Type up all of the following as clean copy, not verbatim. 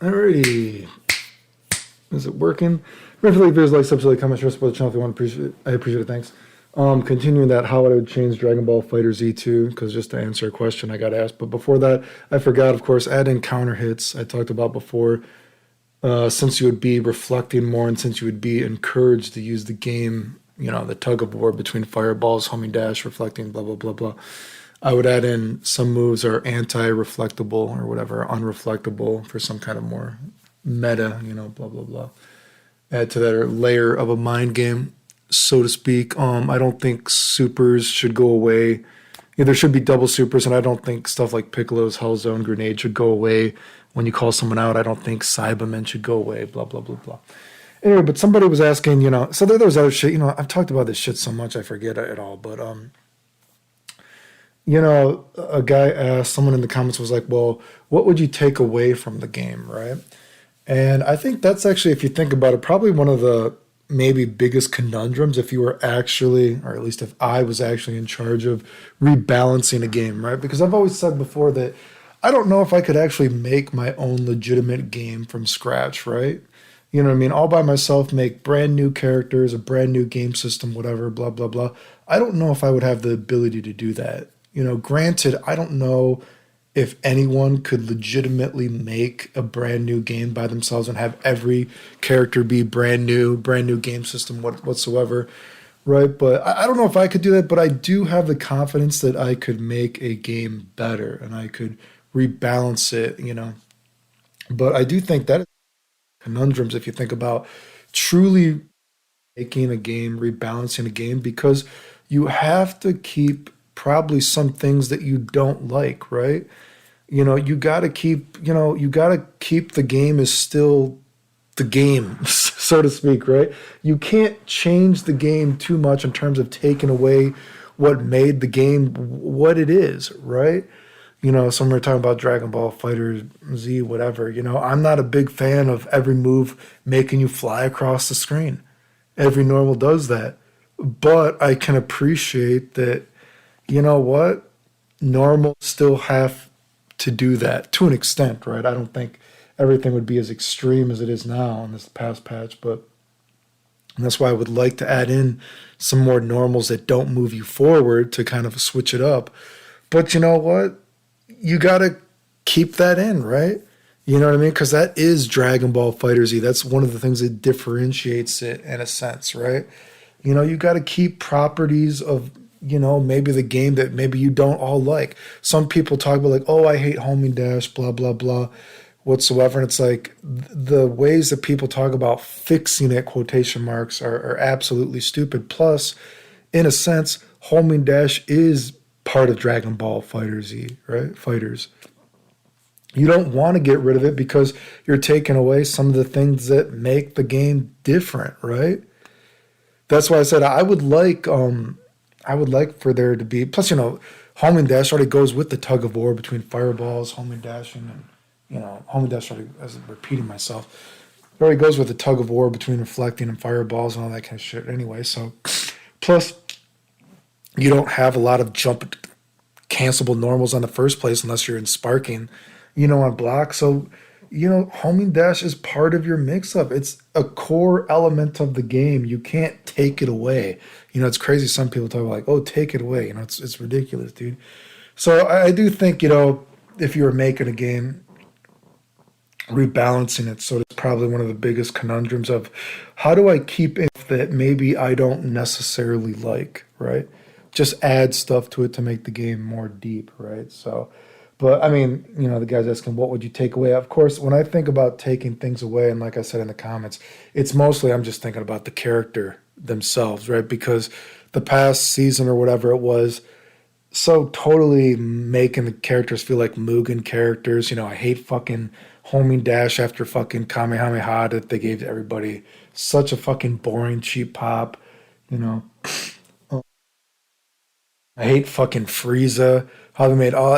Alrighty. Is it working? Remember, if there's like subsidy comments, support the channel if you want to appreciate it. I appreciate it. Thanks. Continuing that, how I would change Dragon Ball Fighter Z2, because just to answer a question I got asked. But before that, I forgot, of course, add in counter hits. I talked about before. Since you would be reflecting more and since you would be encouraged to use the game, the tug of war between fireballs, homing dash, reflecting, blah, blah, blah, blah. I would add in some moves are anti-reflectable or whatever, unreflectable for some kind of more meta, blah, blah, blah. Add to that layer of a mind game, so to speak. I don't think supers should go away. Yeah, there should be double supers, and I don't think stuff like Piccolo's Hell Zone grenade should go away when you call someone out. I don't think Cybermen should go away, blah, blah, blah, blah. Anyway, but somebody was asking, so there's other shit, I've talked about this shit so much I forget it all, but a guy asked, someone in the comments was like, well, what would you take away from the game, right? And I think that's actually, if you think about it, probably one of the maybe biggest conundrums if you were actually, or at least if I was actually in charge of rebalancing a game, right? Because I've always said before that I don't know if I could actually make my own legitimate game from scratch, right? You know what I mean? All by myself, make brand new characters, a brand new game system, whatever, blah, blah, blah. I don't know if I would have the ability to do that. Granted, I don't know if anyone could legitimately make a brand new game by themselves and have every character be brand new game system whatsoever, right? But I don't know if I could do that, but I do have the confidence that I could make a game better and I could rebalance it. But I do think that is conundrums if you think about truly making a game, rebalancing a game, because you have to keep probably some things that you don't like, right? You got to keep the game as still the game, so to speak, right? You can't change the game too much in terms of taking away what made the game what it is, right? Some are talking about Dragon Ball Fighter Z, whatever. I'm not a big fan of every move making you fly across the screen. Every normal does that. But I can appreciate that, what? Normal still have to do that to an extent, right? I don't think everything would be as extreme as it is now in this past patch, but that's why I would like to add in some more normals that don't move you forward to kind of switch it up. But you know what? You got to keep that in, right? You know what I mean? Because that is Dragon Ball Fighter Z. That's one of the things that differentiates it in a sense, right? You got to keep properties of, maybe the game that maybe you don't all like. Some people talk about like, oh, I hate homing dash, blah, blah, blah, whatsoever. And it's like the ways that people talk about fixing it, quotation marks, are absolutely stupid. Plus, in a sense, homing dash is part of Dragon Ball Fighter Z, right? Fighters. You don't want to get rid of it because you're taking away some of the things that make the game different, right? That's why I said I would like for there to be, plus, homing dash already goes with the tug of war between fireballs, homing dashing, and, homing dash already, as I'm repeating myself, it already goes with the tug of war between reflecting and fireballs and all that kind of shit anyway. So, plus, you don't have a lot of jump cancelable normals on the first place unless you're in sparking, on block. So, homing dash is part of your mix-up. It's a core element of the game. You can't take it away. It's crazy. Some people talk about like, oh, take it away. It's ridiculous, dude. So I do think, if you were making a game, rebalancing it, so it's probably one of the biggest conundrums of how do I keep it that maybe I don't necessarily like, right? Just add stuff to it to make the game more deep, right? So, but I mean, the guy's asking, what would you take away? Of course, when I think about taking things away, and like I said in the comments, it's mostly I'm just thinking about the character themselves, right? Because the past season or whatever it was, so totally making the characters feel like Mugen characters. I hate fucking homing dash after fucking Kamehameha that they gave to everybody. Such a fucking boring, cheap pop, I hate fucking Frieza. How they made all,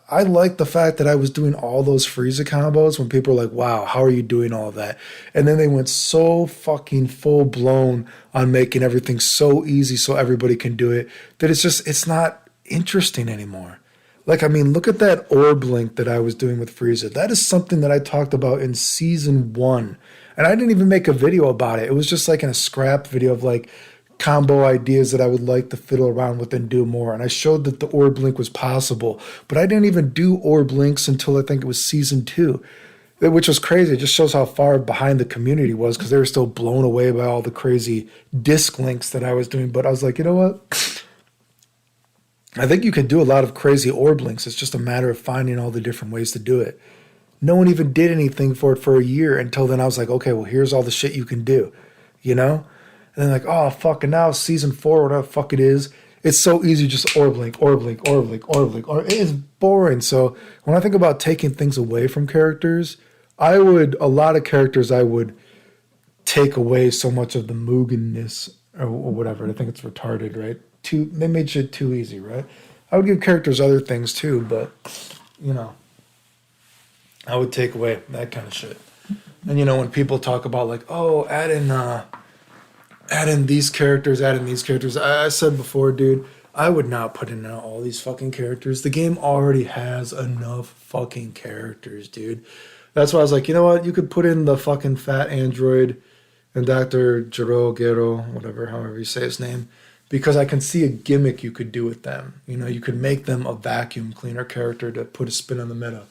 I like the fact that I was doing all those Frieza combos when people were like, wow, how are you doing all of that? And then they went so fucking full blown on making everything so easy so everybody can do it that it's not interesting anymore. Like, I mean, look at that orb link that I was doing with Frieza. That is something that I talked about in season one. And I didn't even make a video about it. It was just like in a scrap video of like combo ideas that I would like to fiddle around with and do more. And I showed that the orb link was possible. But I didn't even do orb links until I think it was season two, which was crazy. It just shows how far behind the community was because they were still blown away by all the crazy disc links that I was doing. But I was like, you know what? I think you can do a lot of crazy orb links. It's just a matter of finding all the different ways to do it. No one even did anything for it for a year until then I was like, okay, well, here's all the shit you can do, you know? And then like, oh, fuck, and now season four, whatever the fuck it is, it's so easy, just orb link, orb link, orb link, orb link. It is boring. So when I think about taking things away from characters, a lot of characters I would take away so much of the Muganness or whatever. I think it's retarded, right? They made shit too easy, right? I would give characters other things too, but you know, I would take away that kind of shit. And you know, when people talk about like, oh, add in these characters, add in these characters, I said before, dude, I would not put in all these fucking characters. The game already has enough fucking characters, dude. That's why I was like, you know what? You could put in the fucking fat android and Dr. Gero, whatever, however you say his name, because I can see a gimmick you could do with them. You know, you could make them a vacuum cleaner character to put a spin on the meta.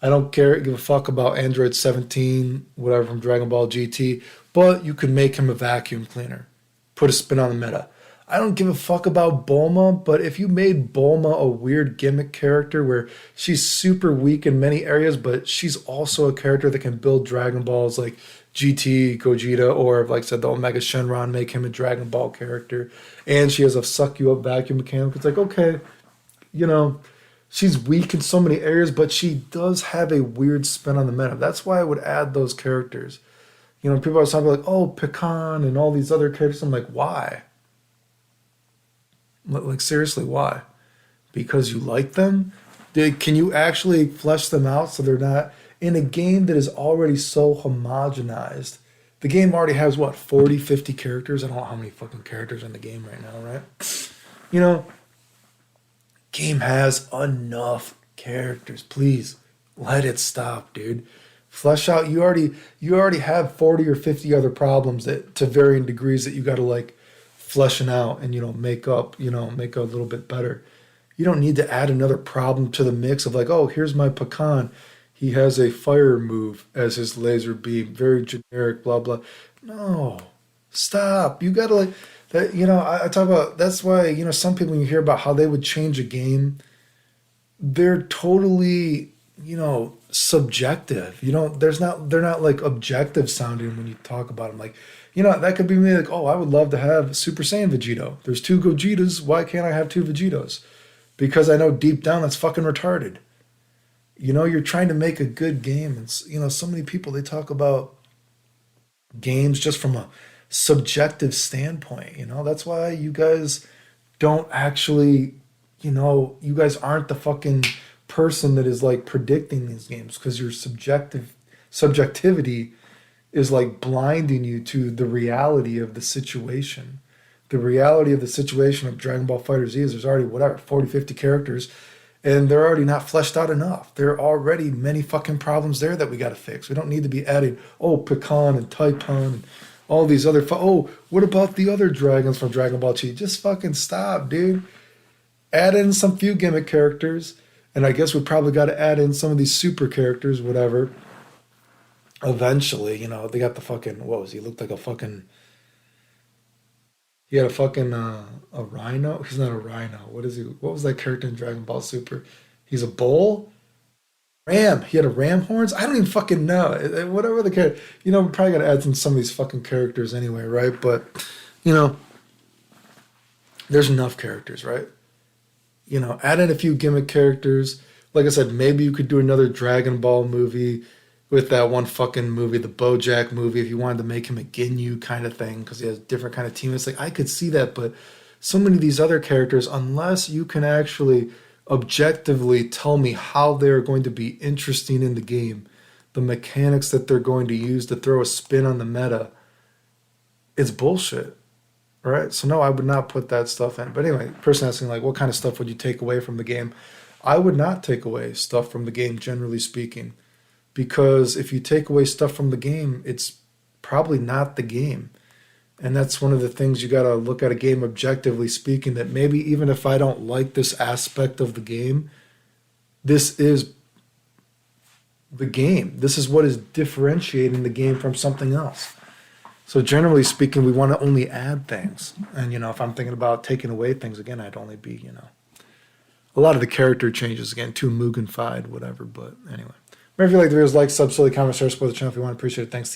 I don't give a fuck about Android 17, whatever, from Dragon Ball GT, but you could make him a vacuum cleaner, put a spin on the meta. I don't give a fuck about Bulma, but if you made Bulma a weird gimmick character where she's super weak in many areas, but she's also a character that can build Dragon Balls like GT, Gogeta, or like I said, the Omega Shenron, make him a Dragon Ball character, and she has a suck you up vacuum mechanic. It's like, okay, you know, she's weak in so many areas, but she does have a weird spin on the meta. That's why I would add those characters. You know, people are talking like, oh, Pecan and all these other characters. I'm like, why? Like, seriously, why? Because you like them? Can you actually flesh them out so they're not in a game that is already so homogenized? The game already has, what, 40, 50 characters? I don't know how many fucking characters are in the game right now, right? You know, game has enough characters. Please, let it stop, dude. Flesh out. You already have 40 or 50 other problems that to varying degrees that you got to like fleshing out and make a little bit better. You don't need to add another problem to the mix of like, oh, here's my Pecan, he has a fire move as his laser beam, very generic, blah blah. No, stop. You gotta like that. I talk about, that's why some people, when you hear about how they would change a game, they're totally subjective. They're not like objective sounding when you talk about them. Like, that could be me like, oh, I would love to have Super Saiyan Vegito. There's two Gogetas. Why can't I have two Vegetos? Because I know deep down that's fucking retarded. You're trying to make a good game. And, so many people, they talk about games just from a subjective standpoint. That's why you guys don't actually, you guys aren't the fucking person that is like predicting these games, because your subjectivity is like blinding you to the reality of the situation. The reality of the situation of Dragon Ball FighterZ is there's already, whatever, 40, 50 characters, and they're already not fleshed out enough. There are already many fucking problems there that we got to fix. We don't need to be adding, oh, Pecan and Taipan and all these other, oh, what about the other dragons from Dragon Ball Chi? Just fucking stop, dude. Add in some few gimmick characters, and I guess we probably got to add in some of these super characters, whatever. Eventually, they got the fucking, what was he? Looked like a fucking, he had a fucking, a rhino? He's not a rhino. What is he? What was that character in Dragon Ball Super? He's a bull? Ram. He had a ram horns? I don't even fucking know. Whatever the character, we probably got to add in some of these fucking characters anyway, right? But, there's enough characters, right? Add in a few gimmick characters. Like I said, maybe you could do another Dragon Ball movie with that one fucking movie, the BoJack movie, if you wanted to make him a Ginyu kind of thing, because he has different kind of teammates. Like, I could see that, but so many of these other characters, unless you can actually objectively tell me how they're going to be interesting in the game, the mechanics that they're going to use to throw a spin on the meta, it's bullshit. Right? So no, I would not put that stuff in. But anyway, person asking like, what kind of stuff would you take away from the game? I would not take away stuff from the game, generally speaking, because if you take away stuff from the game, it's probably not the game. And that's one of the things you got to look at a game objectively speaking, that maybe even if I don't like this aspect of the game, this is the game. This is what is differentiating the game from something else. So generally speaking, we want to only add things. And, if I'm thinking about taking away things, again, I'd only be, a lot of the character changes, again, too Mugen-fied, whatever. But anyway. Remember if you like the videos, like, sub, silly, comment, share, support the channel if you want. Appreciate it. Thanks.